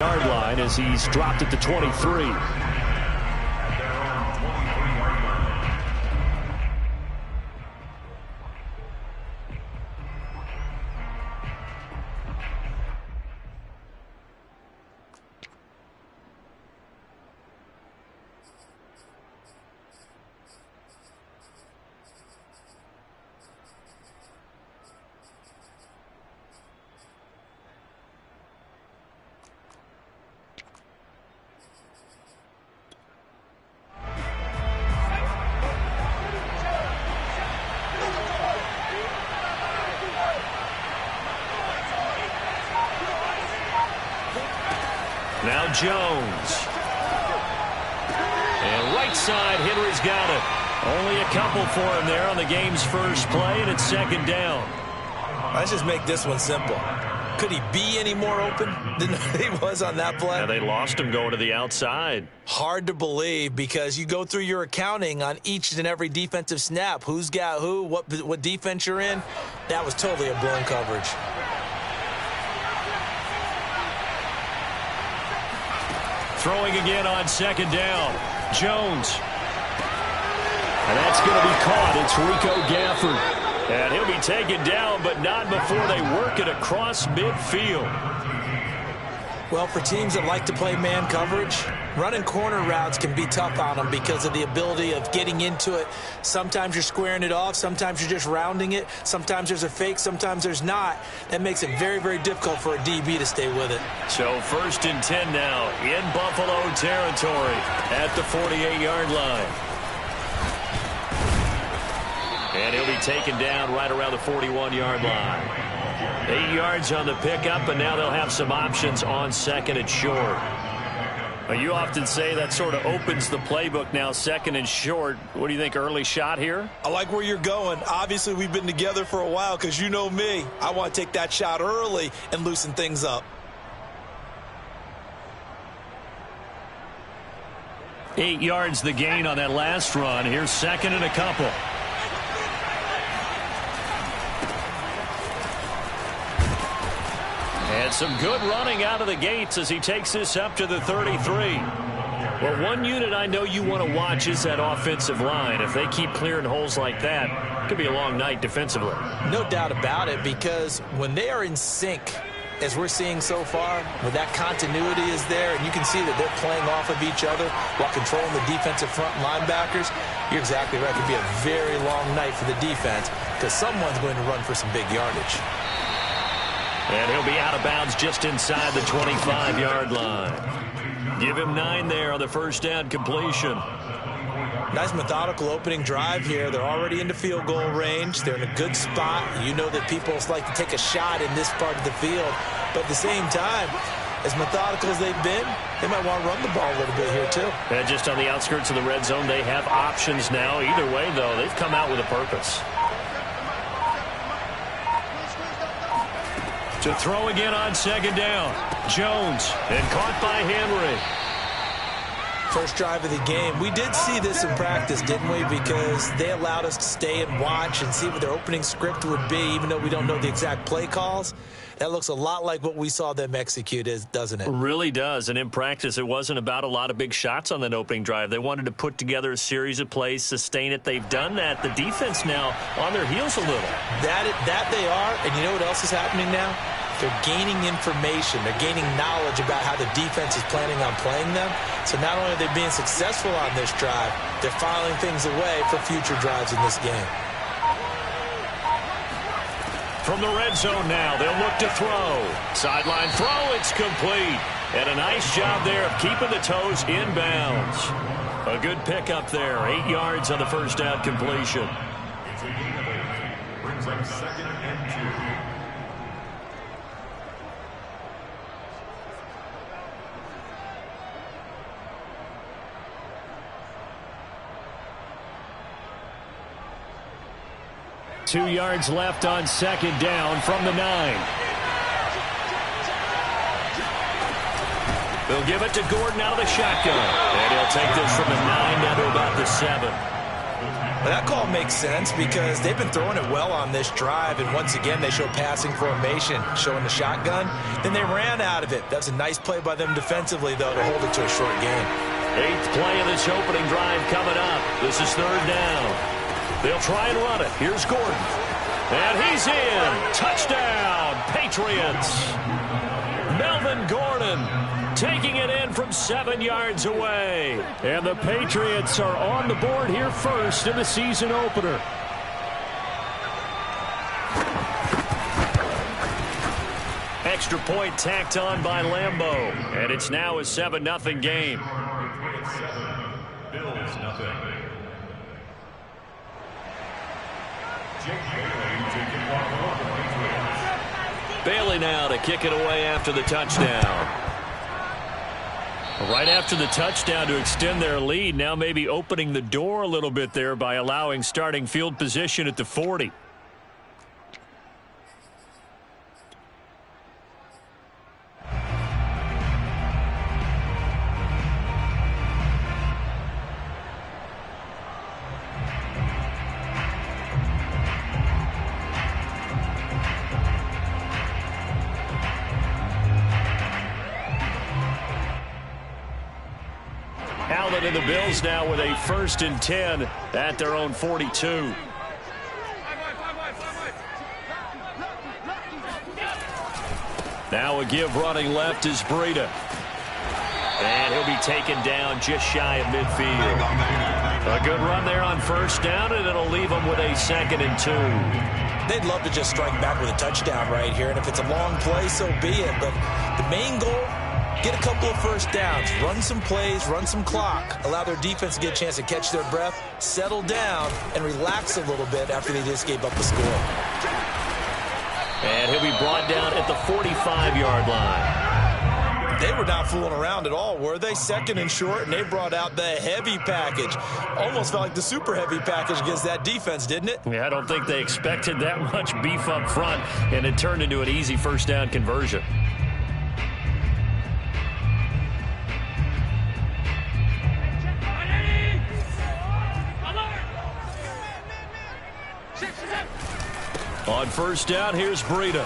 Yard line as he's dropped it to 23. Now Jones. And right side, Henry's got it. Only a couple for him there on the game's first play, and it's second down. Let's just make this one simple. Could he be any more open than he was on that play? Yeah, they lost him going to the outside. Hard to believe because you go through your accounting on each and every defensive snap. Who's got who, what defense you're in. That was totally a blown coverage. Throwing again on second down. Jones. And that's going to be caught. It's Rico Gafford. And he'll be taken down, but not before they work it across midfield. Well, for teams that like to play man coverage, running corner routes can be tough on them because of the ability of getting into it. Sometimes you're squaring it off. Sometimes you're just rounding it. Sometimes there's a fake. Sometimes there's not. That makes it very, very difficult for a DB to stay with it. So 1st and 10 now in Buffalo territory at the 48-yard line. And he'll be taken down right around the 41-yard line. 8 yards on the pickup, and now they'll have some options on second and short. Well, you often say that sort of opens the playbook now, second and short. What do you think, early shot here? I like where you're going. Obviously, we've been together for a while because you know me. I want to take that shot early and loosen things up. 8 yards the gain on that last run. Here's second and a couple. And some good running out of the gates as he takes this up to the 33. Well, one unit I know you want to watch is that offensive line. If they keep clearing holes like that, it could be a long night defensively. No doubt about it, because when they are in sync, as we're seeing so far, where that continuity is there, and you can see that they're playing off of each other while controlling the defensive front linebackers, you're exactly right. It could be a very long night for the defense because someone's going to run for some big yardage. And he'll be out of bounds just inside the 25-yard line. Give him 9 there on the first down completion. Nice methodical opening drive here. They're already into field goal range. They're in a good spot. You know that people like to take a shot in this part of the field. But at the same time, as methodical as they've been, they might want to run the ball a little bit here too. Yeah, just on the outskirts of the red zone, they have options now. Either way, though, they've come out with a purpose. To throw again on second down. Jones, and caught by Henry. First drive of the game. We did see this in practice, didn't we? Because they allowed us to stay and watch and see what their opening script would be, even though we don't know the exact play calls. That looks a lot like what we saw them execute, doesn't it? It really does. And in practice, it wasn't about a lot of big shots on that opening drive. They wanted to put together a series of plays, sustain it. They've done that. The defense now on their heels a little. That they are. And you know what else is happening now? They're gaining information. They're gaining knowledge about how the defense is planning on playing them. So not only are they being successful on this drive, they're filing things away for future drives in this game. From the red zone now, they'll look to throw. Sideline throw, it's complete. And a nice job there of keeping the toes in bounds. A good pickup there. 8 yards on the first down completion. Brings up second and 2. Two yards left on second down from the 9. They'll give it to Gordon out of the shotgun. And he'll take this from the 9 down to about the 7. Well, that call makes sense because they've been throwing it well on this drive, and once again they show passing formation, showing the shotgun. Then they ran out of it. That's a nice play by them defensively, though, to hold it to a short game. 8th play of this opening drive coming up. This is 3rd down. They'll try and run it. Here's Gordon. And he's in. Touchdown, Patriots. Melvin Gordon taking it in from 7 yards away. And the Patriots are on the board here first in the season opener. Extra point tacked on by Lambeau. And it's now a 7-0 game. Bills nothing. Bailey now to kick it away after the touchdown. Right after the touchdown to extend their lead, now maybe opening the door a little bit there by allowing starting field position at the 40. Allen and the Bills now with a 1st and 10 at their own 42. Now a give running left is Breida. And he'll be taken down just shy of midfield. A good run there on 1st down, and it'll leave them with a 2nd and 2. They'd love to just strike back with a touchdown right here, and if it's a long play, so be it. But the main goal, get a couple of 1st downs, run some plays, run some clock, allow their defense to get a chance to catch their breath, settle down, and relax a little bit after they just gave up the score. And he'll be brought down at the 45-yard line. They were not fooling around at all, were they? 2nd and short, and they brought out the heavy package. Almost felt like the super heavy package against that defense, didn't it? Yeah, I don't think they expected that much beef up front, and it turned into an easy 1st down conversion. On 1st down, here's Breida.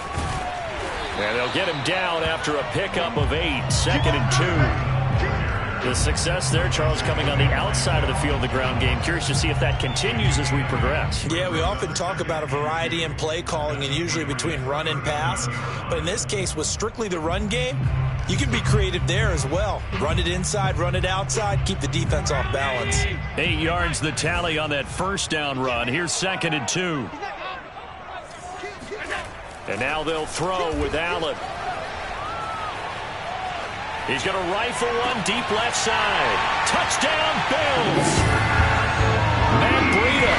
And they'll get him down after a pickup of 8, 2nd and 2. The success there, Charles, coming on the outside of the field, the ground game. Curious to see if that continues as we progress. Yeah, we often talk about a variety in play calling and usually between run and pass. But in this case, with strictly the run game, you can be creative there as well. Run it inside, run it outside, keep the defense off balance. 8 yards the tally on that 1st down run. Here's 2nd and 2. And now they'll throw with Allen. He's going to rifle one deep left side. Touchdown, Bills. Matt Breida,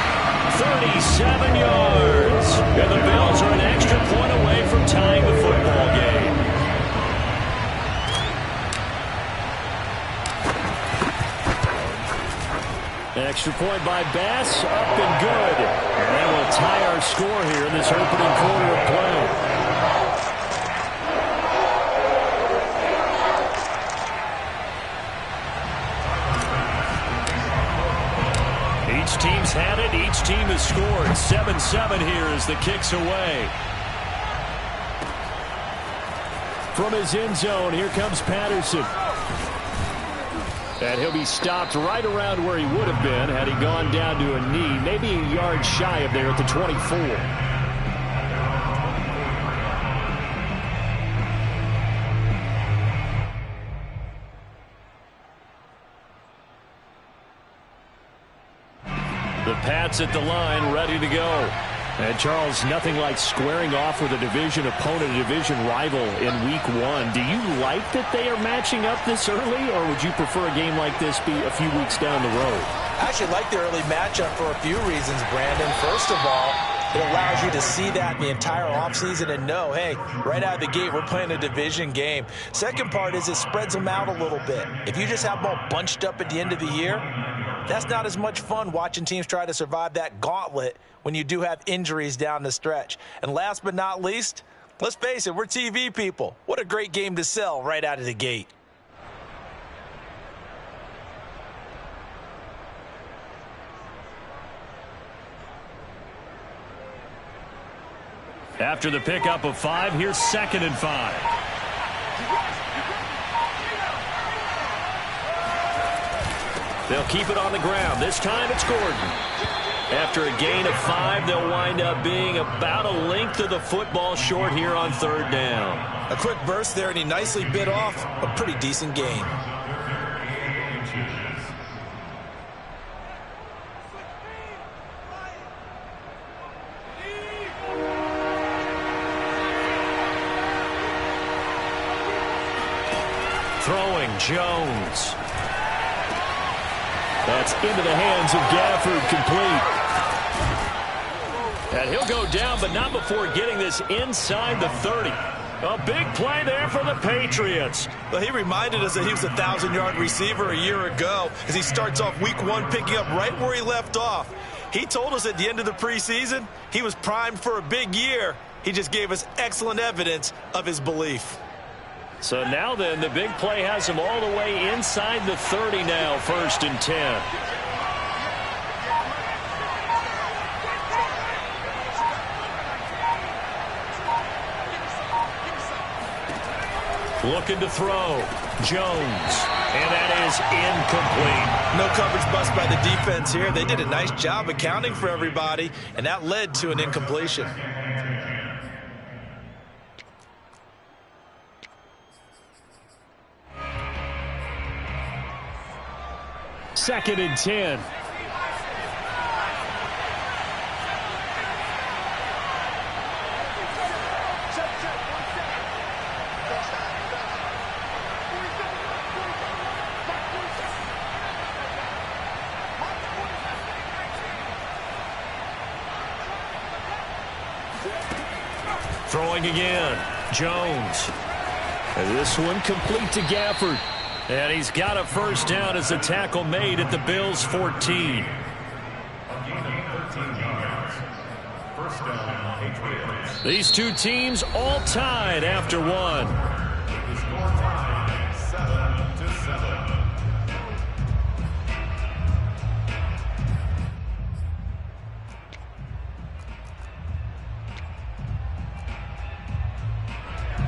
37 yards. And the Bills are an extra point away from tying the football game. Extra point by Bass, up and good. And that will tie our score here in this opening quarter of play. Each team's had it. Each team has scored. 7-7 here as the kick's away. From his end zone, here comes Patterson. And he'll be stopped right around where he would have been had he gone down to a knee, maybe a yard shy of there at the 24. The Pats at the line, ready to go. And Charles, nothing like squaring off with a division opponent, a division rival in week 1. Do you like that they are matching up this early, or would you prefer a game like this be a few weeks down the road? I actually like the early matchup for a few reasons, Brandon. First of all, it allows you to see that in the entire offseason and know, hey, right out of the gate, we're playing a division game. Second part is it spreads them out a little bit. If you just have them all bunched up at the end of the year, that's not as much fun watching teams try to survive that gauntlet when you do have injuries down the stretch. And last but not least, let's face it, we're TV people. What a great game to sell right out of the gate. After the pickup of 5, here's 2nd and 5. They'll keep it on the ground. This time it's Gordon. After a gain of 5, they'll wind up being about a length of the football short here on 3rd down. A quick burst there, and he nicely bit off a pretty decent gain. Throwing, Jones. That's into the hands of Gafford, complete. And he'll go down, but not before getting this inside the 30. A big play there for the Patriots. Well, he reminded us that he was a 1,000-yard receiver a year ago as he starts off week 1 picking up right where he left off. He told us at the end of the preseason he was primed for a big year. He just gave us excellent evidence of his belief. So now then, the big play has him all the way inside the 30 now, 1st and 10. Looking to throw. Jones. And that is incomplete. No coverage bust by the defense here. They did a nice job accounting for everybody, and that led to an incompletion. 2nd and 10. Throwing again. Jones. And this one complete to Gafford. And he's got a 1st down as the tackle made at the Bills' 14. These two teams all tied after 1.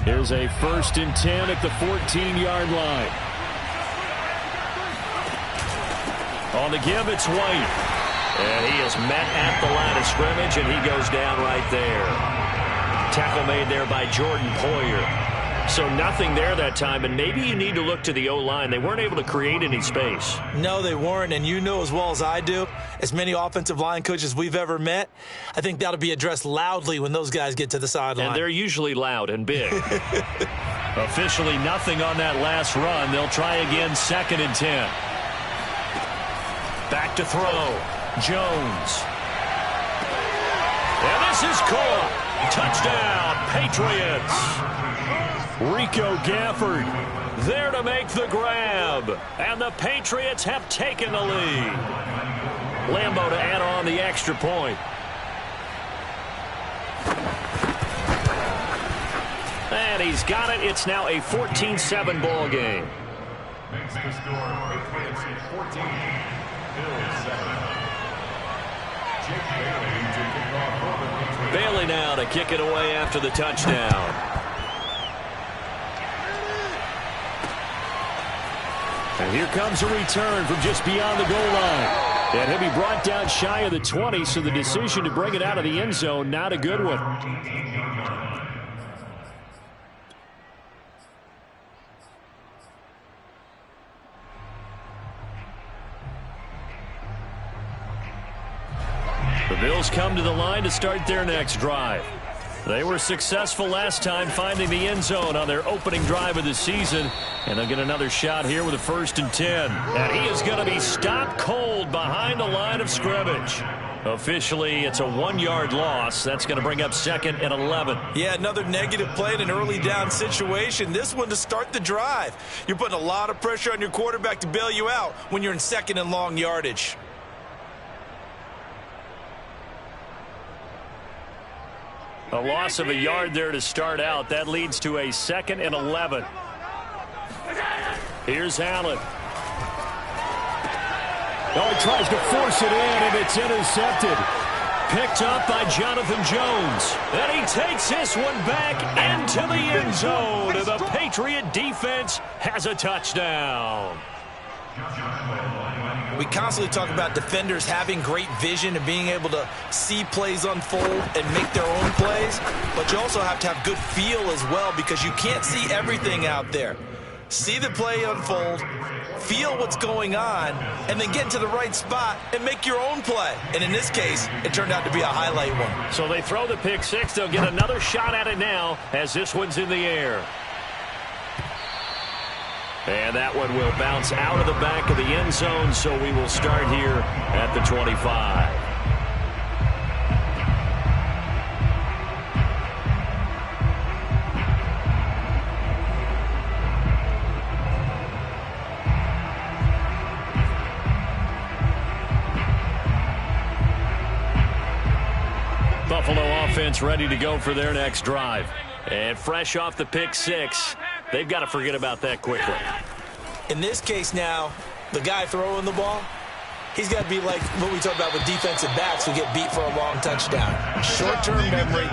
Here's a 1st and 10 at the 14-yard line. On the give, it's White. And he is met at the line of scrimmage, and he goes down right there. Tackle made there by Jordan Poyer. So nothing there that time, and maybe you need to look to the O-line. They weren't able to create any space. No, they weren't, and you know as well as I do, as many offensive line coaches we've ever met, I think that'll be addressed loudly when those guys get to the sideline. And they're usually loud and big. Officially nothing on that last run. They'll try again, 2nd and 10. Back to throw. Jones. And this is caught. Touchdown, Patriots. Rico Gafford there to make the grab. And the Patriots have taken the lead. Lambeau to add on the extra point. And he's got it. It's now a 14-7 ball game. Makes the score Patriots 14, Bills 7. Jake Bailey to kick off for the Patriots. Bailey now to kick it away after the touchdown. And here comes a return from just beyond the goal line. And he'll be brought down shy of the 20, so the decision to bring it out of the end zone, not a good one. The Bills come to the line to start their next drive. They were successful last time finding the end zone on their opening drive of the season. And they'll get another shot here with a 1st and 10. And he is going to be stopped cold behind the line of scrimmage. Officially, it's a 1-yard loss. That's going to bring up 2nd and 11. Yeah, another negative play in an early down situation. This one to start the drive. You're putting a lot of pressure on your quarterback to bail you out when you're in 2nd and long yardage. A loss of a yard there to start out. That leads to a 2nd and 11. Here's Allen. Oh, he tries to force it in, and it's intercepted. Picked up by Jonathan Jones. And he takes this one back into the end zone. And the Patriot defense has a touchdown. We constantly talk about defenders having great vision and being able to see plays unfold and make their own plays. But you also have to have good feel as well, because you can't see everything out there. See the play unfold, feel what's going on, and then get into the right spot and make your own play. And in this case, it turned out to be a highlight one. So they throw the pick six. They'll get another shot at it now as this one's in the air. And that one will bounce out of the back of the end zone, so we will start here at the 25. Buffalo offense ready to go for their next drive. And fresh off the pick six, they've got to forget about that quickly. In this case now, the guy throwing the ball, he's got to be like what we talked about with defensive backs who get beat for a long touchdown. Short-term memory,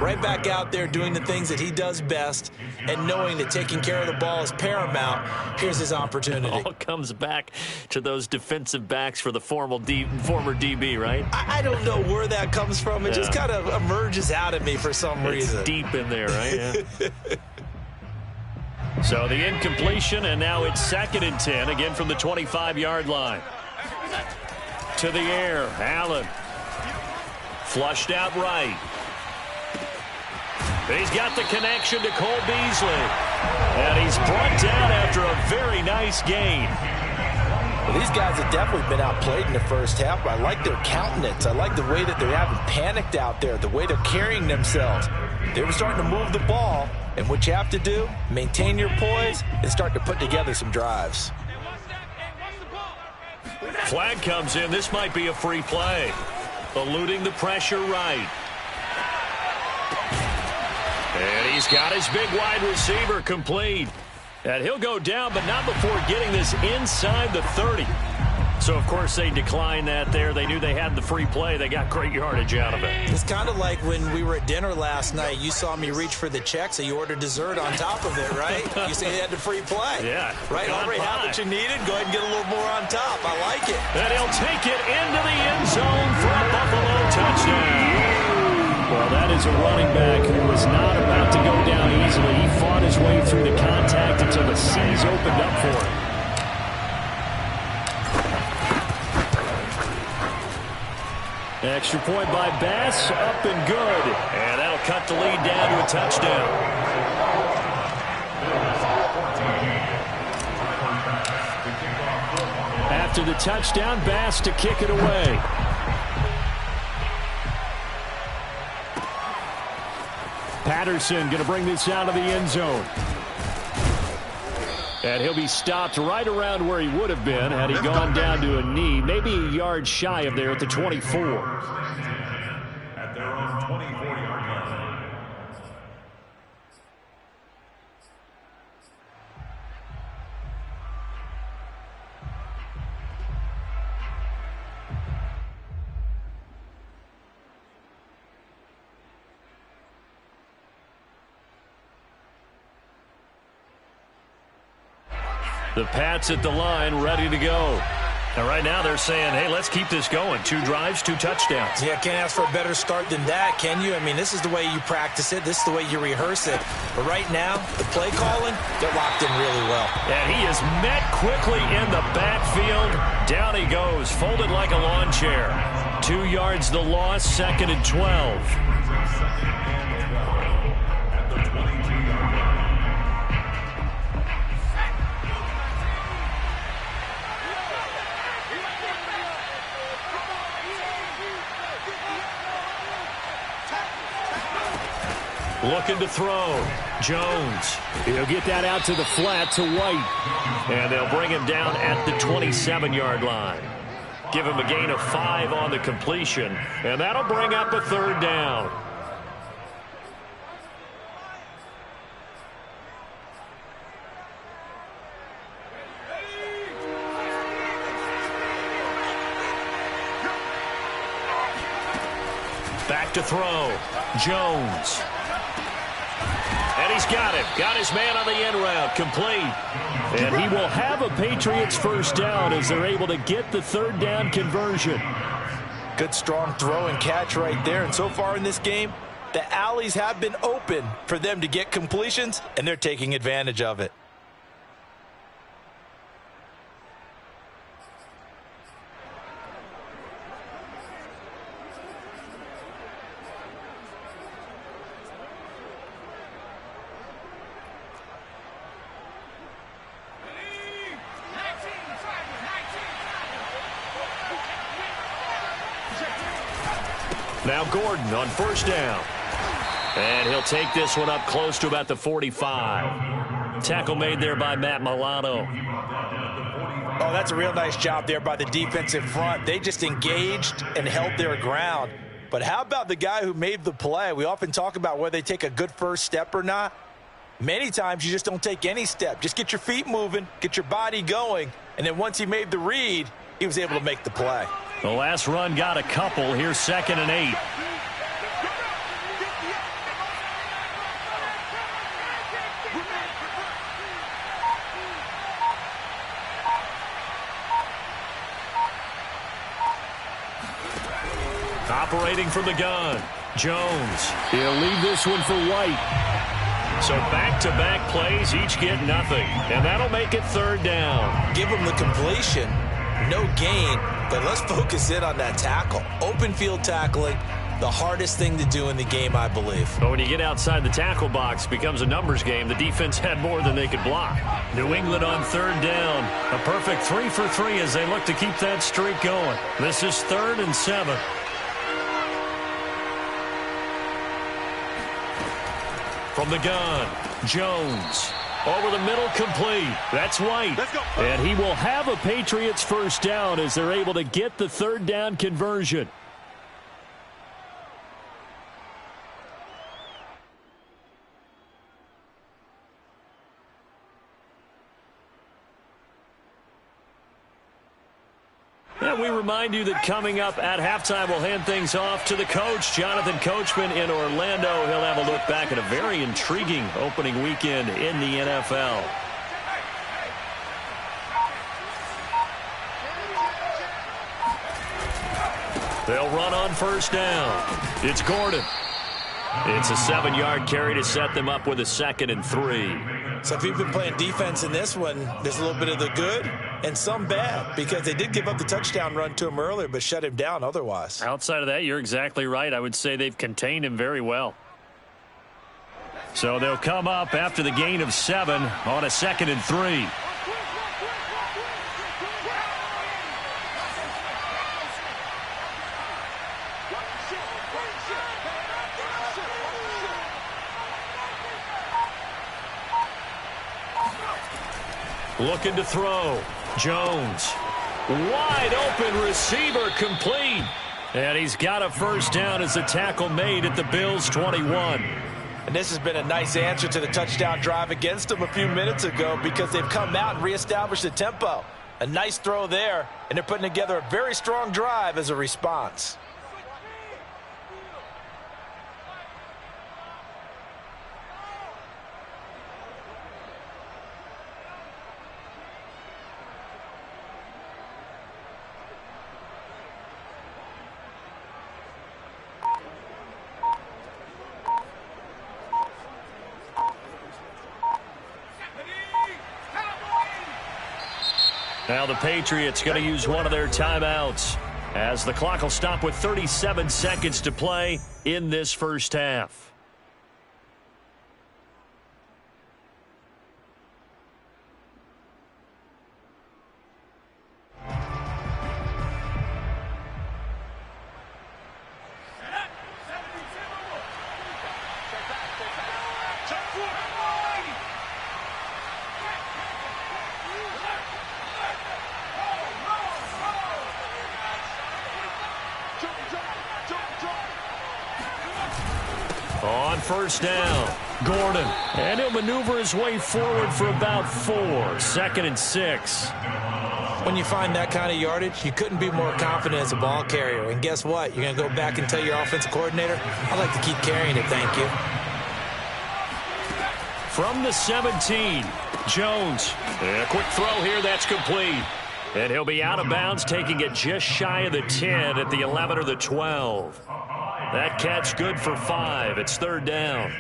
right back out there doing the things that he does best, and knowing that taking care of the ball is paramount. Here's his opportunity. It all comes back to those defensive backs for the former DB, right? I don't know where that comes from. It just kind of emerges out of me for some reason. It's deep in there, right? Yeah. So the incompletion, and now it's 2nd and 10, again from the 25-yard line. To the air, Allen. Flushed out right. He's got the connection to Cole Beasley. And he's brought down after a very nice gain. Well, these guys have definitely been outplayed in the first half, but I like their countenance. I like the way that they haven't panicked out there, the way they're carrying themselves. They were starting to move the ball, and what you have to do, maintain your poise and start to put together some drives. Flag comes in. This might be a free play. Eluding the pressure right. And he's got his big wide receiver complete. And he'll go down, but not before getting this inside the 30. So, of course, they declined that there. They knew they had the free play. They got great yardage out of it. It's kind of like when we were at dinner last night. You saw me reach for the check, so you ordered dessert on top of it, right? You said you had the free play. Yeah. Right? Already had what you needed. Go ahead and get a little more on top. I like it. And he'll take it into the end zone for a Buffalo touchdown. Well, that is a running back who was not about to go down easily. He fought his way through the contact until the seas opened up for him. Extra point by Bass, up and good. And that'll cut the lead down to a touchdown. After the touchdown, Bass to kick it away. Patterson going to bring this out of the end zone. And he'll be stopped right around where he would have been had he gone down to a knee, maybe a yard shy of there at the 24. At their own 24-yard line. The Pats at the line, ready to go. And right now they're saying, hey, let's keep this going. 2 drives, 2 touchdowns. Yeah, can't ask for a better start than that, can you? I mean, this is the way you practice it. This is the way you rehearse it. But right now, the play calling, they're locked in really well. And he is met quickly in the backfield. Down he goes, folded like a lawn chair. 2 yards the loss, 2nd and 12. Looking to throw. Jones. He'll get that out to the flat to White. And they'll bring him down at the 27-yard line. Give him a gain of 5 on the completion. And that'll bring up a 3rd down. back to throw. Jones. And he's got him. Got his man on the end route. Complete. And he will have a Patriots first down as they're able to get the third down conversion. Good strong throw and catch right there. And so far in this game, the alleys have been open for them to get completions, and they're taking advantage of it. Now Gordon on first down. And he'll take this one up close to about the 45. Tackle made there by Matt Milano. Oh, that's a real nice job there by the defensive front. They just engaged and held their ground. But how about the guy who made the play? We often talk about whether they take a good first step or not. Many times you just don't take any step. Just get your feet moving, get your body going, and then once he made the read, he was able to make the play. The last run got a couple. Here's 2nd and 8. Operating from the gun, Jones. He'll leave this one for White. So back-to-back plays, each get nothing. And that'll make it third down. Give him the completion, no gain, but let's focus in on that tackle. Open field tackling, the hardest thing to do in the game, I believe. But when you get outside the tackle box, it becomes a numbers game. The defense had more than they could block. New England on third down. A perfect 3 for 3 as they look to keep that streak going. This is 3rd and 7. From the gun, Jones. Over the middle, complete. That's White. And he will have a Patriots first down as they're able to get the third down conversion. And we remind you that coming up at halftime, we'll hand things off to the coach, Jonathan Coachman in Orlando. He'll have a look back at a very intriguing opening weekend in the NFL. They'll run on first down. It's Gordon. It's a 7-yard carry to set them up with a 2nd and 3. So if you've been playing defense in this one, there's a little bit of the good and some bad, because they did give up the touchdown run to him earlier but shut him down otherwise. Outside of that, you're exactly right. I would say they've contained him very well. So they'll come up after the gain of 7 on a 2nd and 3. Looking to throw. Jones. Wide open receiver, complete. And he's got a first down as the tackle made at the Bills' 21. And this has been a nice answer to the touchdown drive against them a few minutes ago, because they've come out and reestablished the tempo. A nice throw there, and they're putting together a very strong drive as a response. Now the Patriots going to use one of their timeouts as the clock will stop with 37 seconds to play in this first half. On first down, Gordon. And he'll maneuver his way forward for about 4. 2nd and 6. When you find that kind of yardage, you couldn't be more confident as a ball carrier. And guess what? You're going to go back and tell your offensive coordinator, I'd like to keep carrying it, thank you. From the 17, Jones. A quick throw here, that's complete. And he'll be out of bounds, taking it just shy of the 10 at the 11 or the 12. That catch good for 5. It's third down.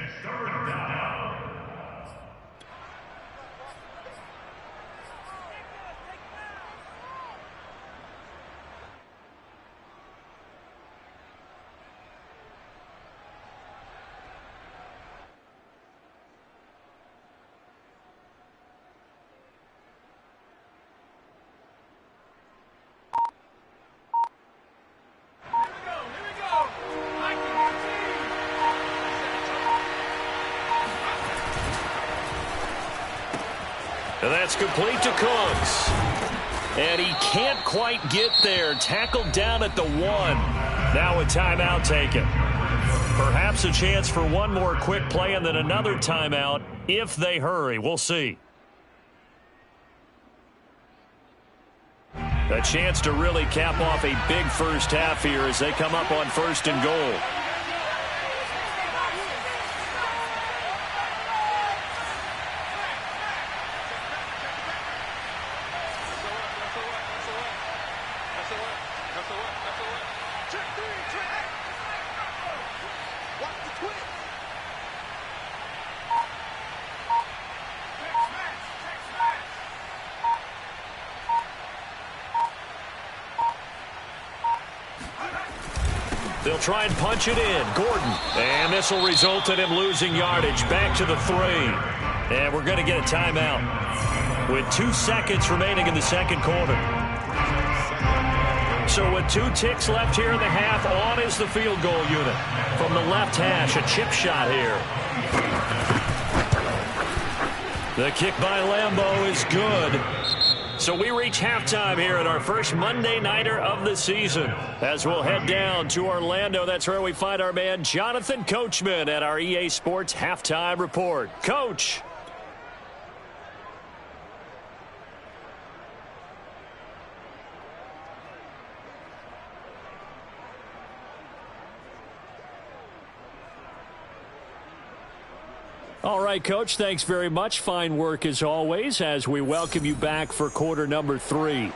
And that's complete to Cooks. And he can't quite get there. Tackled down at the 1. Now a timeout taken. Perhaps a chance for one more quick play and then another timeout if they hurry. We'll see. A chance to really cap off a big first half here as they come up on 1st and goal. They'll try and punch it in. Gordon. And this will result in him losing yardage. Back to the 3. And we're going to get a timeout with 2 seconds remaining in the second quarter. So with 2 ticks left here in the half, on is the field goal unit. From the left hash, a chip shot here. The kick by Lambeau is good. So we reach halftime here at our first Monday Nighter of the season. As we'll head down to Orlando, that's where we find our man Jonathan Coachman at our EA Sports Halftime Report. Coach. All right, Coach, thanks very much. Fine work as always as we welcome you back for quarter number 3.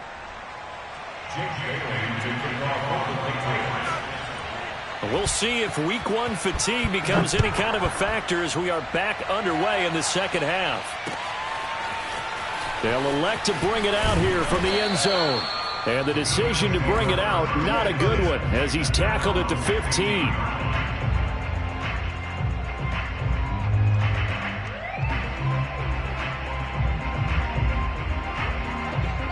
We'll see if week 1 fatigue becomes any kind of a factor as we are back underway in the second half. They'll elect to bring it out here from the end zone. And the decision to bring it out, not a good one, as he's tackled at the 15.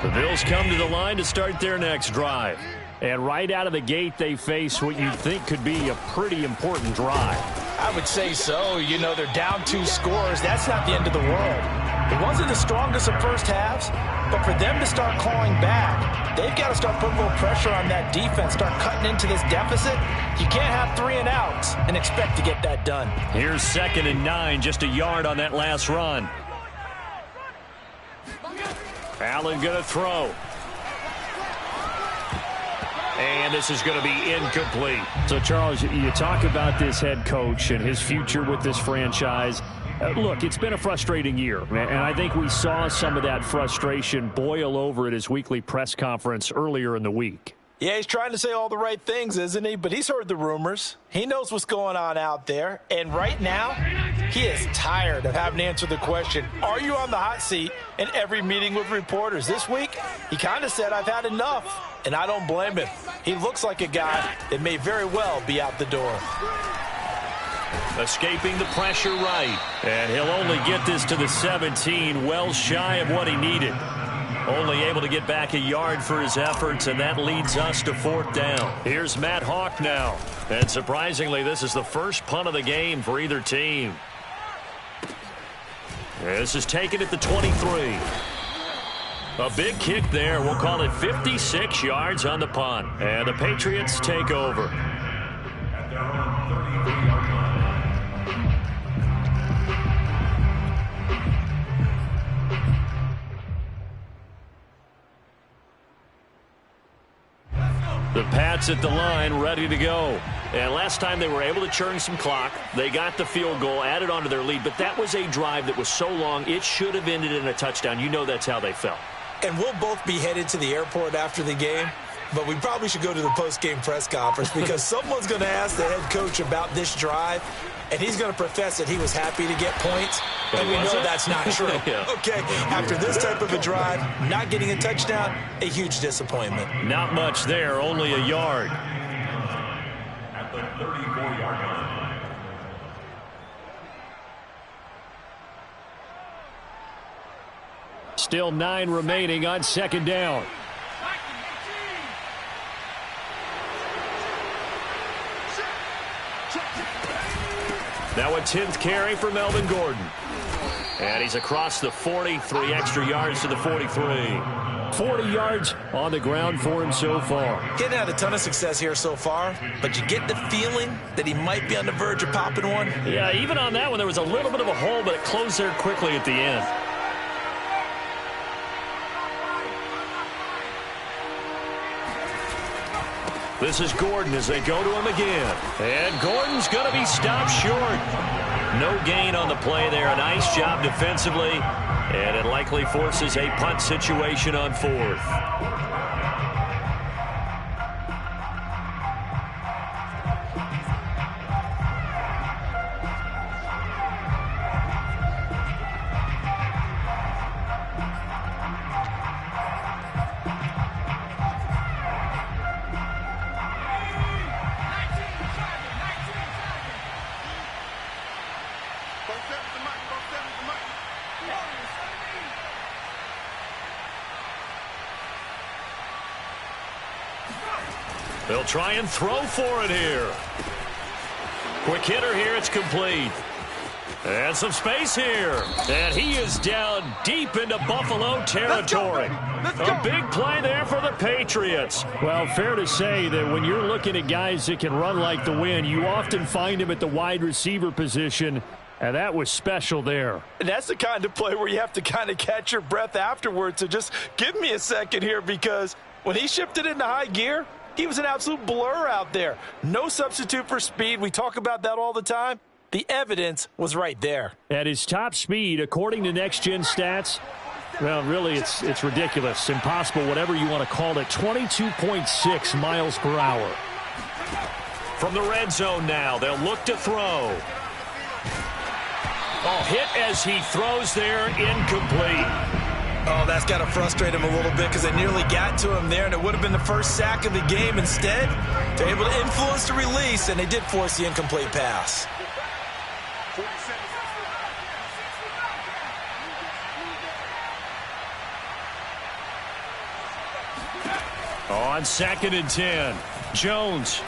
The Bills come to the line to start their next drive. And right out of the gate, they face what you think could be a pretty important drive. I would say so. You know, they're down 2 scores. That's not the end of the world. It wasn't the strongest of first halves, but for them to start clawing back, they've got to start putting a little pressure on that defense, start cutting into this deficit. You can't have 3 and outs and expect to get that done. Here's 2nd and 9, just a yard on that last run. Allen going to throw. And this is going to be incomplete. So, Charles, you talk about this head coach and his future with this franchise. Look, it's been a frustrating year, and I think we saw some of that frustration boil over at his weekly press conference earlier in the week. Yeah, he's trying to say all the right things, isn't he? But he's heard the rumors. He knows what's going on out there. And right now, he is tired of having to answer the question, are you on the hot seat, in every meeting with reporters. This week, he kind of said, I've had enough. And I don't blame him. He looks like a guy that may very well be out the door. Escaping the pressure right. And he'll only get this to the 17, well shy of what he needed. Only able to get back a yard for his efforts, and that leads us to 4th down. Here's Matt Hawk now. And surprisingly, this is the first punt of the game for either team. This is taken at the 23. A big kick there. We'll call it 56 yards on the punt. And the Patriots take over. The Pats at the line, ready to go. And last time they were able to churn some clock. They got the field goal, added on to their lead. But that was a drive that was so long, it should have ended in a touchdown. You know that's how they felt. And we'll both be headed to the airport after the game. But we probably should go to the post-game press conference because someone's going to ask the head coach about this drive, and he's going to profess that he was happy to get points, and we know that's not true. Yeah. Okay, after this type of a drive, not getting a touchdown, a huge disappointment. Not much there, only a yard. At the 34-yard line. Still 9 remaining on second down. Now a 10th carry for Melvin Gordon. And he's across the 40, 3 extra yards to the 43. 40 yards on the ground for him so far. He hasn't had a ton of success here so far, but you get the feeling that he might be on the verge of popping one. Yeah, even on that one, there was a little bit of a hole, but it closed there quickly at the end. This is Gordon as they go to him again. And Gordon's going to be stopped short. No gain on the play there. A nice job defensively. And it likely forces a punt situation on 4th. They'll try and throw for it here. Quick hitter here. It's complete. And some space here. And he is down deep into Buffalo territory. A big play there for the Patriots. Well, fair to say that when you're looking at guys that can run like the wind, you often find him at the wide receiver position. And that was special there. And that's the kind of play where you have to kind of catch your breath afterwards. So just give me a second here, because when he shifted into high gear, he was an absolute blur out there. No substitute for speed. We talk about that all the time. The evidence was right there. At his top speed, according to Next Gen Stats, well, really, it's ridiculous. Impossible, whatever you want to call it. 22.6 miles per hour. From the red zone now, they'll look to throw. Oh, hit as he throws there, incomplete. Oh, that's got to frustrate him a little bit because they nearly got to him there, and it would have been the first sack of the game. Instead, they're able to influence the release, and they did force the incomplete pass. On 2nd and 10, Jones.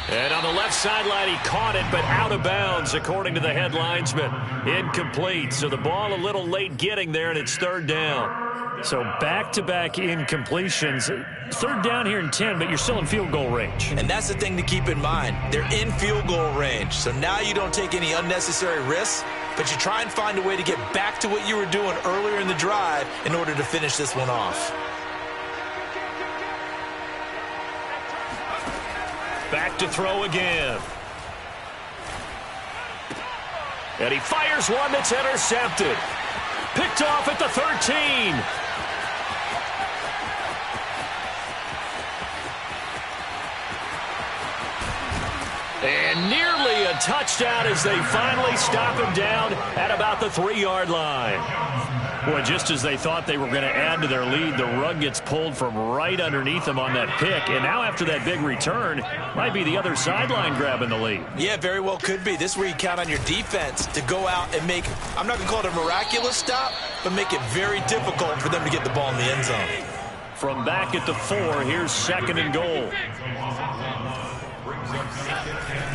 And on the left sideline, he caught it, but out of bounds, according to the head linesman. Incomplete, so the ball a little late getting there, and it's 3rd down. So back-to-back incompletions. 3rd down here and 10, but you're still in field goal range. And that's the thing to keep in mind. They're in field goal range, so now you don't take any unnecessary risks, but you try and find a way to get back to what you were doing earlier in the drive in order to finish this one off. Back to throw again. And he fires one that's intercepted. Picked off at the 13. And nearly a touchdown as they finally stop him down at about the 3-yard line. Boy, just as they thought they were going to add to their lead, the rug gets pulled from right underneath them on that pick. And now after that big return, might be the other sideline grabbing the lead. Yeah, very well could be. This is where you count on your defense to go out and make, I'm not going to call it a miraculous stop, but make it very difficult for them to get the ball in the end zone. From back at the 4, here's 2nd and goal.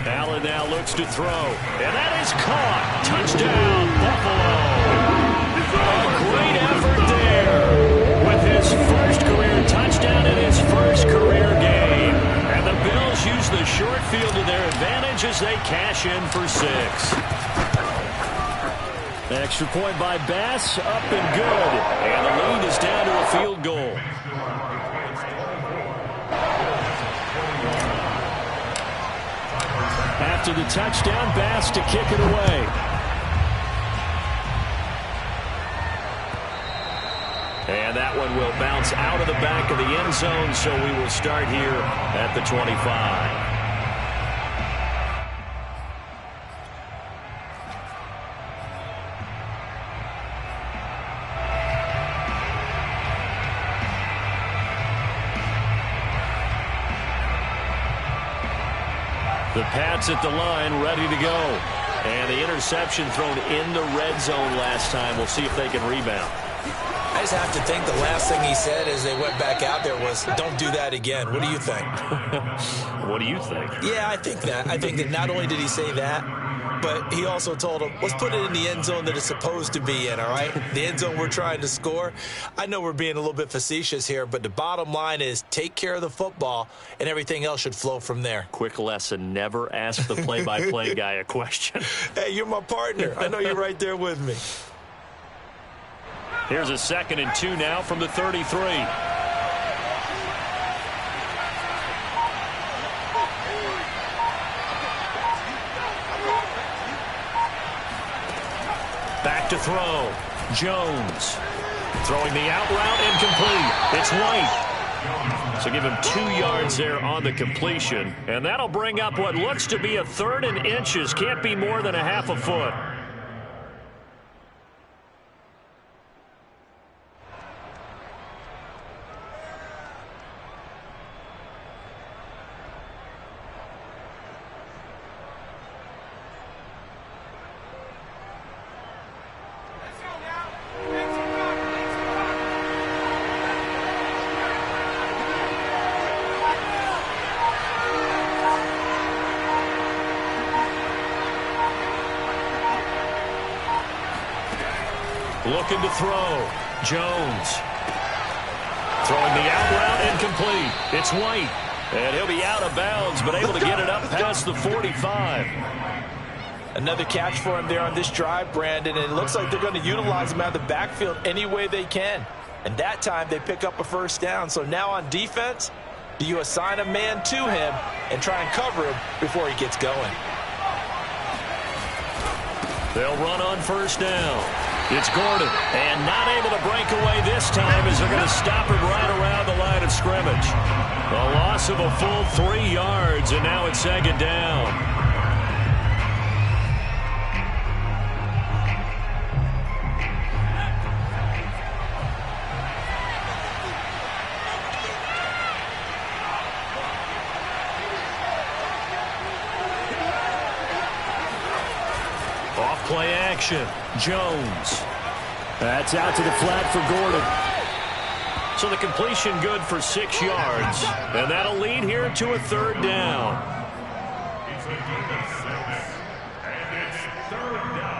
Allen now looks to throw. And that is caught. Touchdown, Buffalo. A great effort there with his first career touchdown in his first career game. And the Bills use the short field to their advantage as they cash in for 6. Extra point by Bass, up and good. And the lead is down to a field goal. After the touchdown, Bass to kick it away. And that one will bounce out of the back of the end zone, so we will start here at the 25. The Pats at the line, ready to go. And the interception thrown in the red zone last time. We'll see if they can rebound. I just have to think the last thing he said as they went back out there was, don't do that again. What do you think? What do you think? Yeah, I think that. I think that not only did he say that, but he also told him, let's put it in the end zone that it's supposed to be in, all right? The end zone we're trying to score. I know we're being a little bit facetious here, but the bottom line is take care of the football, and everything else should flow from there. Quick lesson, never ask the play-by-play guy a question. Hey, you're my partner. I know you're right there with me. Here's a 2nd and 2 now from the 33. Back to throw. Jones. Throwing the out route, incomplete. It's White. So give him 2 yards there on the completion. And that'll bring up what looks to be a 3rd and inches. Can't be more than a half a foot. Looking to throw. Jones. Throwing the out route, incomplete. It's White. And he'll be out of bounds, but able to get it up past the 45. Another catch for him there on this drive, Brandon, and it looks like they're going to utilize him out of the backfield any way they can. And that time they pick up a 1st down. So now on defense, do you assign a man to him and try and cover him before he gets going? They'll run on 1st down. It's Gordon, and not able to break away this time as they're going to stop him right around the line of scrimmage. A loss of a full 3 yards, and now it's 2nd down. Off-play action. Jones. That's out to the flat for Gordon. So the completion good for 6 yards. And that'll lead here to a 3rd down. It's a gain of 6. And it's 3rd down.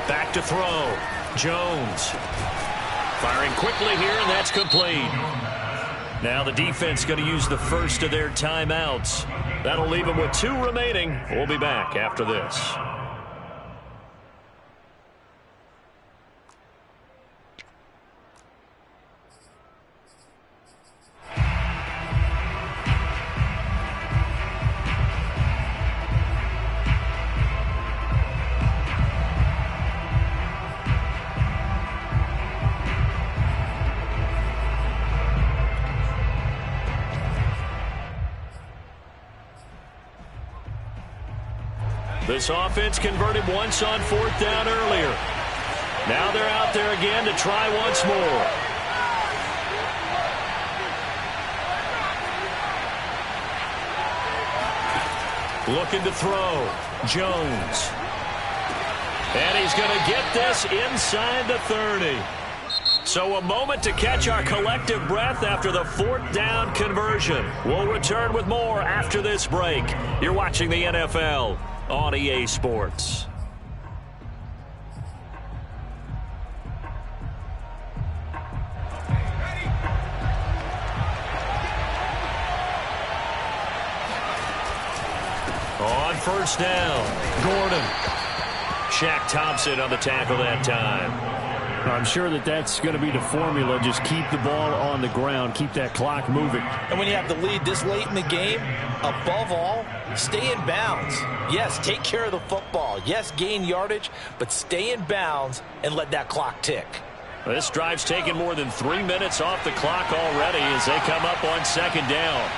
Back to throw. Jones. Firing quickly here, and that's complete. Now the defense going to use the first of their timeouts. That'll leave them with 2 remaining. We'll be back after this. This offense converted once on 4th down earlier. Now they're out there again to try once more. Looking to throw. Jones. And he's going to get this inside the 30. So a moment to catch our collective breath after the 4th down conversion. We'll return with more after this break. You're watching the NFL on EA Sports. On first down, Gordon. Shaq Thompson on the tackle that time. I'm sure that's going to be the formula. Just keep the ball on the ground. Keep that clock moving. And when you have the lead this late in the game, above all, stay in bounds. Yes, take care of the football. Yes, gain yardage, but stay in bounds and let that clock tick. This drive's taken more than 3 minutes off the clock already as they come up on second down.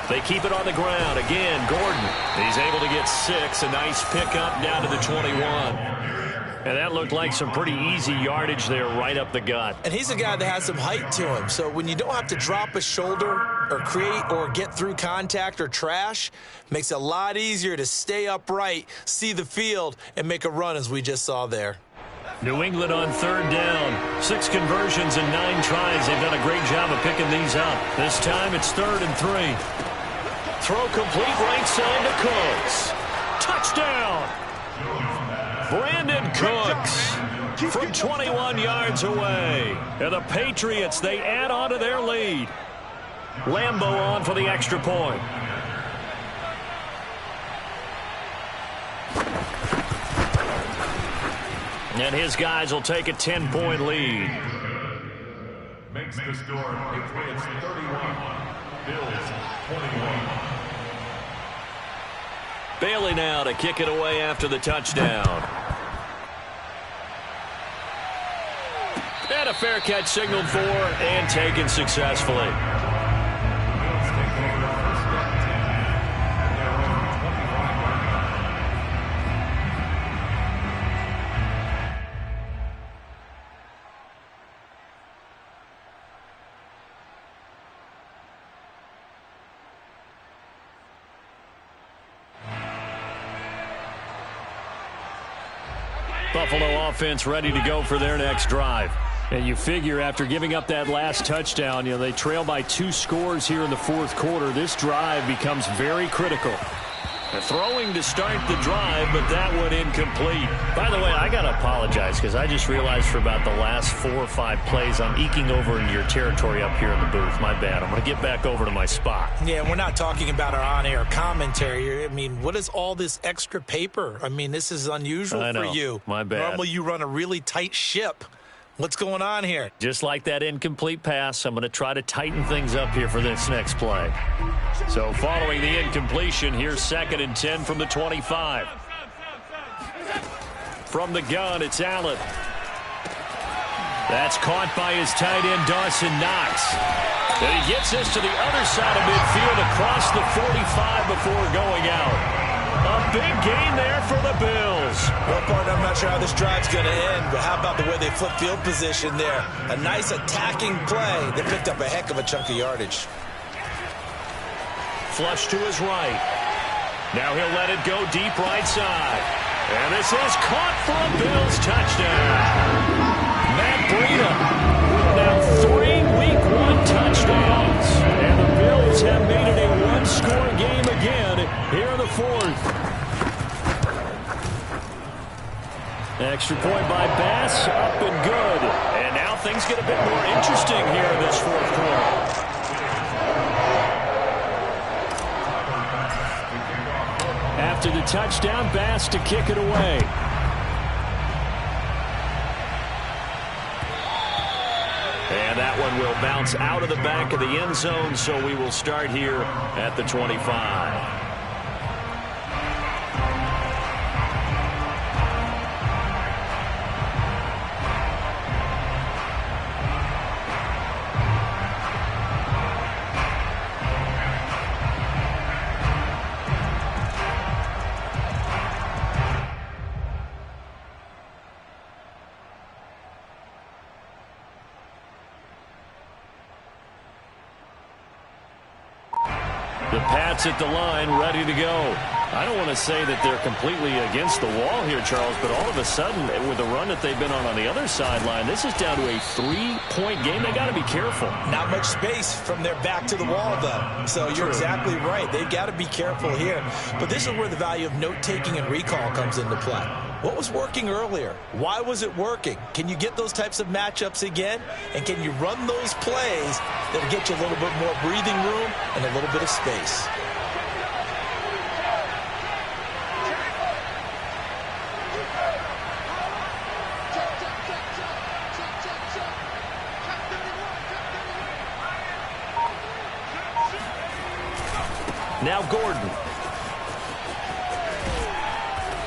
They keep it on the ground. Again, Gordon. He's able to get 6. A nice pickup down to the 21. And that looked like some pretty easy yardage there right up the gut. And he's a guy that has some height to him. So when you don't have to drop a shoulder or create or get through contact or trash, makes it a lot easier to stay upright, see the field, and make a run as we just saw there. New England on third down. 6 conversions and 9 tries. They've done a great job of picking these up. This time it's 3rd and 3. Throw complete right side to Cooks. Touchdown! Brandon Cooks from 21 yards away. And the Patriots, they add on to their lead. Lambeau on for the extra point. And his guys will take a 10-point lead. Makes the score Patriots 31, Bills 21. Bailey now to kick it away after the touchdown. And a fair catch signaled for and taken successfully. Buffalo offense ready to go for their next drive. And you figure after giving up that last touchdown, they trail by 2 scores here in the 4th quarter. This drive becomes very critical. They're throwing to start the drive, but that one incomplete. By the way, I got to apologize because I just realized for about the last 4 or 5 plays, I'm eking over into your territory up here in the booth. My bad. I'm going to get back over to my spot. Yeah, we're not talking about our on-air commentary. I mean, what is all this extra paper? I mean, this is unusual for you. My bad. Normally you run a really tight ship. What's going on here? Just like that incomplete pass, I'm going to try to tighten things up here for this next play. So following the incompletion, here's 2nd and 10 from the 25. From the gun, it's Allen. That's caught by his tight end, Dawson Knox. And he gets this to the other side of midfield across the 45 before going out. A big gain there for the Bills. Well, partner, I'm not sure how this drive's going to end, but how about the way they flip field position there? A nice attacking play. They picked up a heck of a chunk of yardage. Flush to his right. Now he'll let it go deep right side. And this is caught for a Bills touchdown. Matt Breida with now 3 Week 1 touchdowns. And the Bills have made it a 1-score game again here in the 4th. Extra point by Bass, up and good. And now things get a bit more interesting here in this 4th quarter. After the touchdown, Bass to kick it away. And that one will bounce out of the back of the end zone, so we will start here at the 25. The Pats at the line, ready to go. I don't want to say that they're completely against the wall here, Charles, but all of a sudden, with the run that they've been on the other sideline, this is down to a 3-point game. They got to be careful. Not much space from their back to the wall, though. So you're exactly right. They've got to be careful here. But this is where the value of note-taking and recall comes into play. What was working earlier? Why was it working? Can you get those types of matchups again? And can you run those plays that'll get you a little bit more breathing room and a little bit of space? Now Gordon.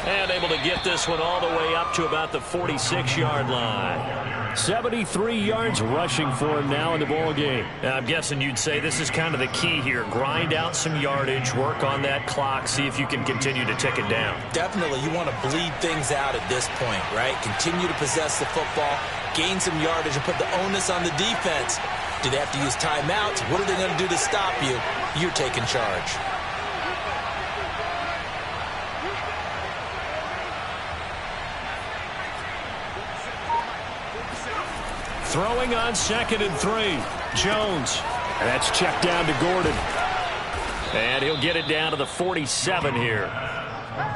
And able to get this one all the way up to about the 46-yard line. 73 yards rushing for him now in the ball game. I'm guessing you'd say this is kind of the key here. Grind out some yardage, work on that clock, see if you can continue to tick it down. Definitely, you want to bleed things out at this point, right? Continue to possess the football, gain some yardage, and put the onus on the defense. Do they have to use timeouts? What are they going to do to stop you? You're taking charge. Throwing on 2nd and 3. Jones. And that's checked down to Gordon. And he'll get it down to the 47 here.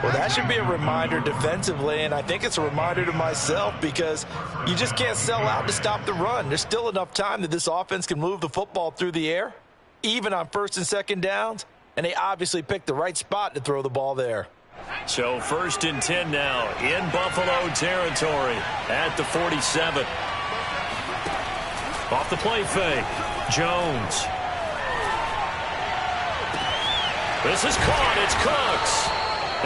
Well, that should be a reminder defensively, and I think it's a reminder to myself because you just can't sell out to stop the run. There's still enough time that this offense can move the football through the air, even on 1st and 2nd downs, and they obviously picked the right spot to throw the ball there. So 1st and 10 now in Buffalo territory at the 47. Off the play fake. Jones. This is caught. It's Cooks.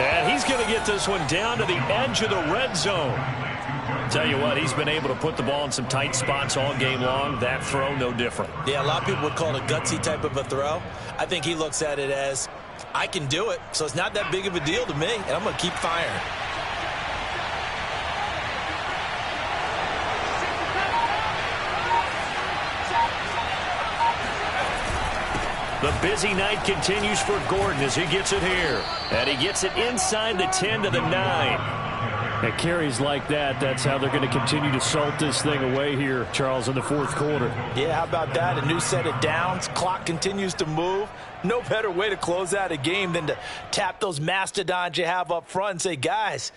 And he's going to get this one down to the edge of the red zone. Tell you what, he's been able to put the ball in some tight spots all game long. That throw, no different. Yeah, a lot of people would call it a gutsy type of a throw. I think he looks at it as, I can do it, so it's not that big of a deal to me, and I'm going to keep firing. The busy night continues for Gordon as he gets it here. And he gets it inside the 10 to the 9. At carries like that, that's how they're going to continue to salt this thing away here, Charles, in the 4th quarter. Yeah, how about that? A new set of downs. Clock continues to move. No better way to close out a game than to tap those mastodons you have up front and say, guys,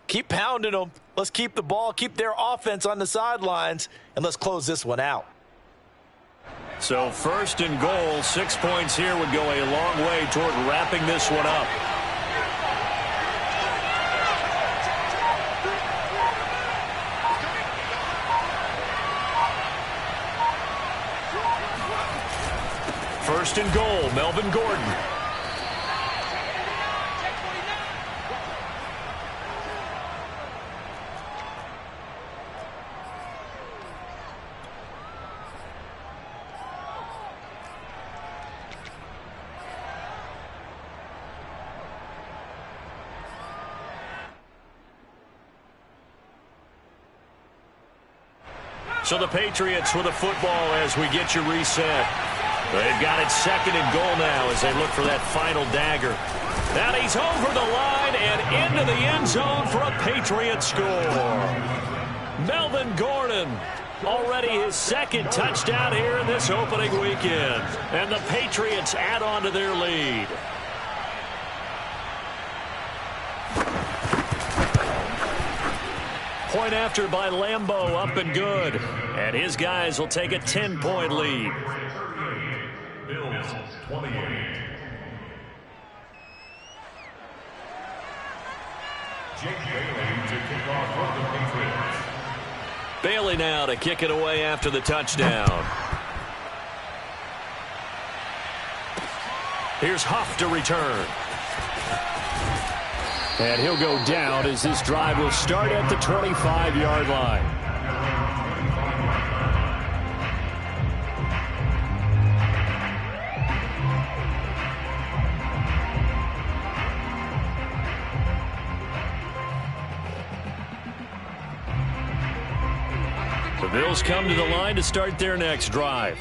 keep pounding them. Let's keep the ball, keep their offense on the sidelines, and let's close this one out. So 1st and goal, 6 points here would go a long way toward wrapping this one up. First and goal, Melvin Gordon. So the Patriots with a football as we get you reset. They've got it 2nd and goal now as they look for that final dagger. And he's over the line and into the end zone for a Patriot score. Melvin Gordon, already his 2nd touchdown here in this opening weekend. And the Patriots add on to their lead. Point after by Lambeau, up and good. And his guys will take a 10-point lead. Bills 28. Jake Bailey to kick off for the Patriots. Bailey now to kick it away after the touchdown. Here's Huff to return. And he'll go down as this drive will start at the 25-yard line. The Bills come to the line to start their next drive.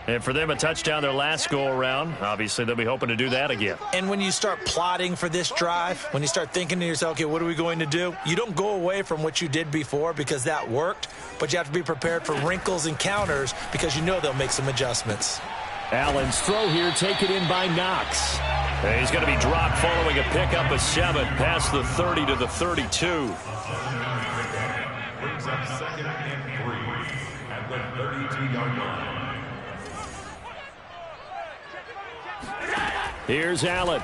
And for them, a touchdown their last go-around. Obviously, they'll be hoping to do that again. And when you start plotting for this drive, when you start thinking to yourself, okay, what are we going to do? You don't go away from what you did before because that worked, but you have to be prepared for wrinkles and counters because you know they'll make some adjustments. Allen's throw here taken in by Knox. And he's going to be dropped following a pickup of 7 past the 30 to the 32. Brings up 2nd and 3 at the 32-yard line. Here's Allen.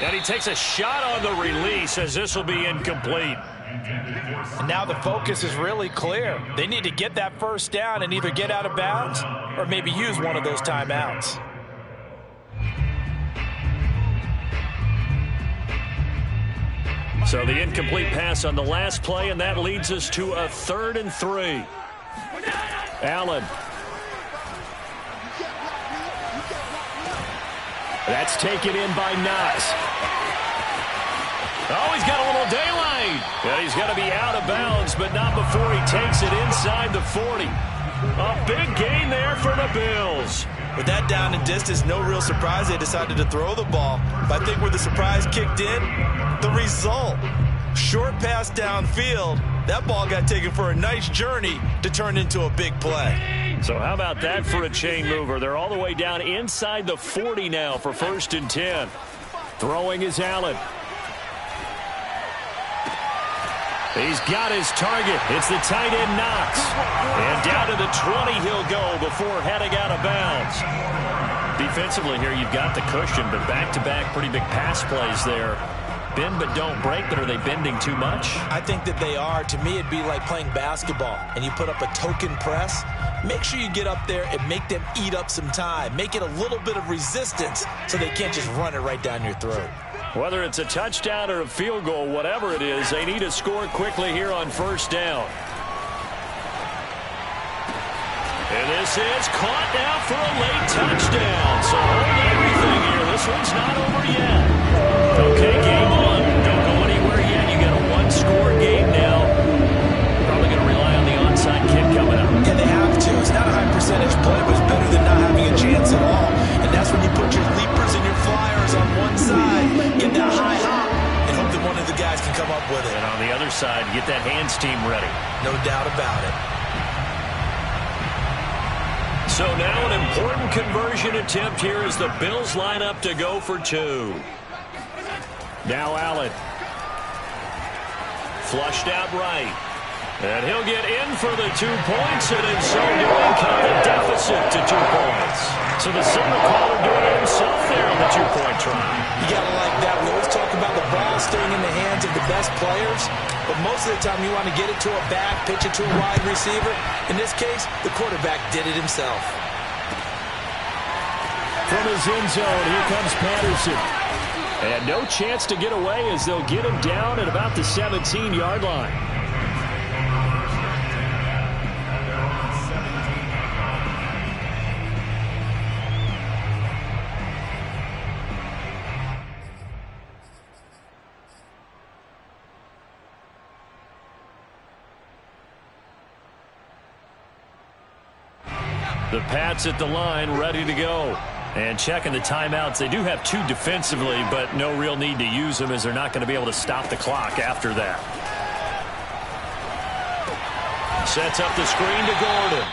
And he takes a shot on the release as this will be incomplete. And now the focus is really clear. They need to get that first down and either get out of bounds or maybe use one of those timeouts. So the incomplete pass on the last play, and that leads us to a 3rd and 3. Allen. That's taken in by Knox. Oh, he's got a little daylight. And he's got to be out of bounds, but not before he takes it inside the 40. A big gain there for the Bills. With that down and distance, no real surprise they decided to throw the ball. But I think where the surprise kicked in, the result. Short pass downfield. That ball got taken for a nice journey to turn into a big play. So how about that for a chain mover? They're all the way down inside the 40 now for 1st and 10. Throwing is Allen. He's got his target. It's the tight end Knox. And down to the 20 he'll go before heading out of bounds. Defensively here, you've got the cushion, but back-to-back pretty big pass plays there. Bend but don't break, but are they bending too much? I think that they are. To me, it'd be like playing basketball, and you put up a token press. Make sure you get up there and make them eat up some time. Make it a little bit of resistance so they can't just run it right down your throat. Whether it's a touchdown or a field goal, whatever it is, they need to score quickly here on 1st down. And this is caught now for a late touchdown. So hold everything here. This one's not over yet. Okay, game on. Don't go anywhere yet. You got a 1-score game now. Probably going to rely on the onside kick coming up. Yeah, they have to. It's not a high percentage play, but it's better than not having a chance at all. And that's when you put your leapers and your flyers on one side, get that high hop, and hope that one of the guys can come up with it. And on the other side, get that hands team ready. No doubt about it. So now an important conversion attempt here as the Bills line up to go for 2. Now Allen. Flushed out right. And he'll get in for the 2 points, and in so doing, cut the deficit to 2 points. So the signal caller doing it himself there on the 2-point try. You got to like that. We always talk about the ball staying in the hands of the best players, but most of the time you want to get it to a back, pitch it to a wide receiver. In this case, the quarterback did it himself. From his end zone, here comes Patterson. And no chance to get away as they'll get him down at about the 17-yard line. The Pats at the line, ready to go. And checking the timeouts. They do have 2 defensively, but no real need to use them as they're not going to be able to stop the clock after that. Sets up the screen to Gordon.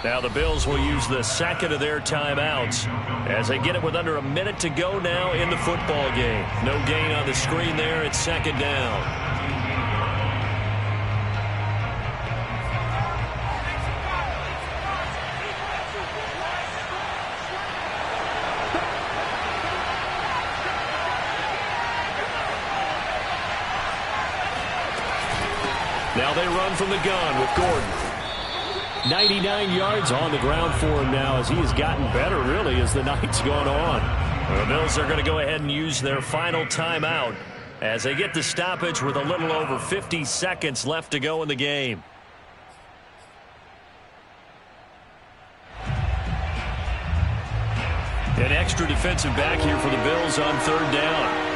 Now the Bills will use the 2nd of their timeouts as they get it with under a minute to go now in the football game. No gain on the screen there. It's 2nd down. Now they run from the gun with Gordon. 99 yards on the ground for him now as he has gotten better, really, as the night's gone on. The Bills are going to go ahead and use their final timeout as they get the stoppage with a little over 50 seconds left to go in the game. An extra defensive back here for the Bills on 3rd down.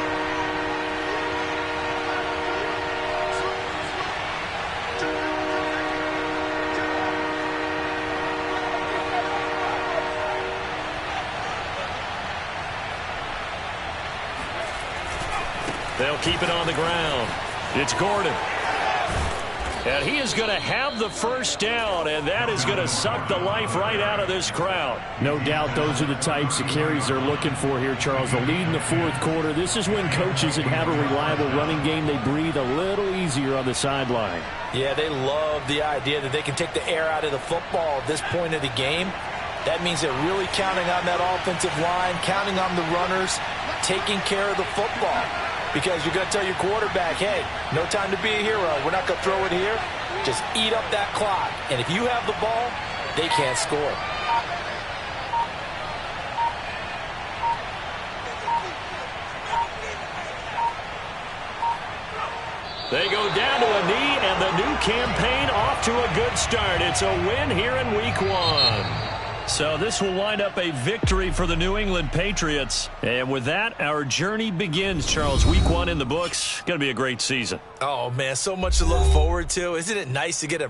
They'll keep it on the ground. It's Gordon. And he is going to have the first down, and that is going to suck the life right out of this crowd. No doubt those are the types of carries they're looking for here, Charles. The lead in the fourth quarter. This is when coaches that have a reliable running game, they breathe a little easier on the sideline. Yeah, they love the idea that they can take the air out of the football at this point of the game. That means they're really counting on that offensive line, counting on the runners, taking care of the football. Because you're going to tell your quarterback, hey, no time to be a hero. We're not going to throw it here. Just eat up that clock. And if you have the ball, they can't score. They go down to a knee, and the new campaign off to a good start. It's a win here in Week 1. So this will wind up a victory for the New England Patriots. And with that, our journey begins, Charles. Week 1 in the books. Going to be a great season. Oh, man, so much to look forward to. Isn't it nice to get a